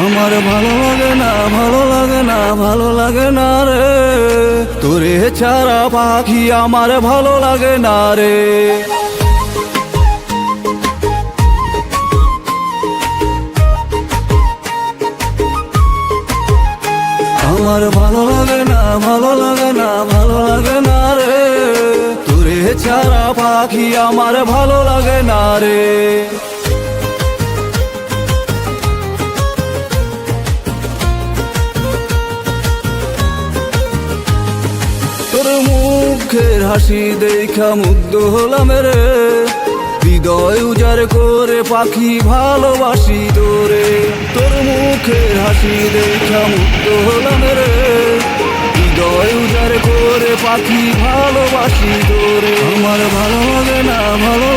আমার ভালো লাগে না, ভালো লাগে না, ভালো লাগে না রে। তোরে ছাড়া পাখি আমার ভালো লাগে না রে। আমার ভালো লাগে না, ভালো লাগে না, ভালো লাগে না রে। তোরে ছাড়া পাখি আমার ভালো লাগে না রে। তোর মুখের হাসি দেখা মুগ্ধ হলাম রে। হৃদয় উজাড় করে পাখি ভালোবাসি তোরে। তোর মুখের হাসি দেখা মুগ্ধ হলাম রে। হৃদয় উজাড় করে পাখি ভালোবাসি তোরে। আমার ভালো লাগে না, ভালো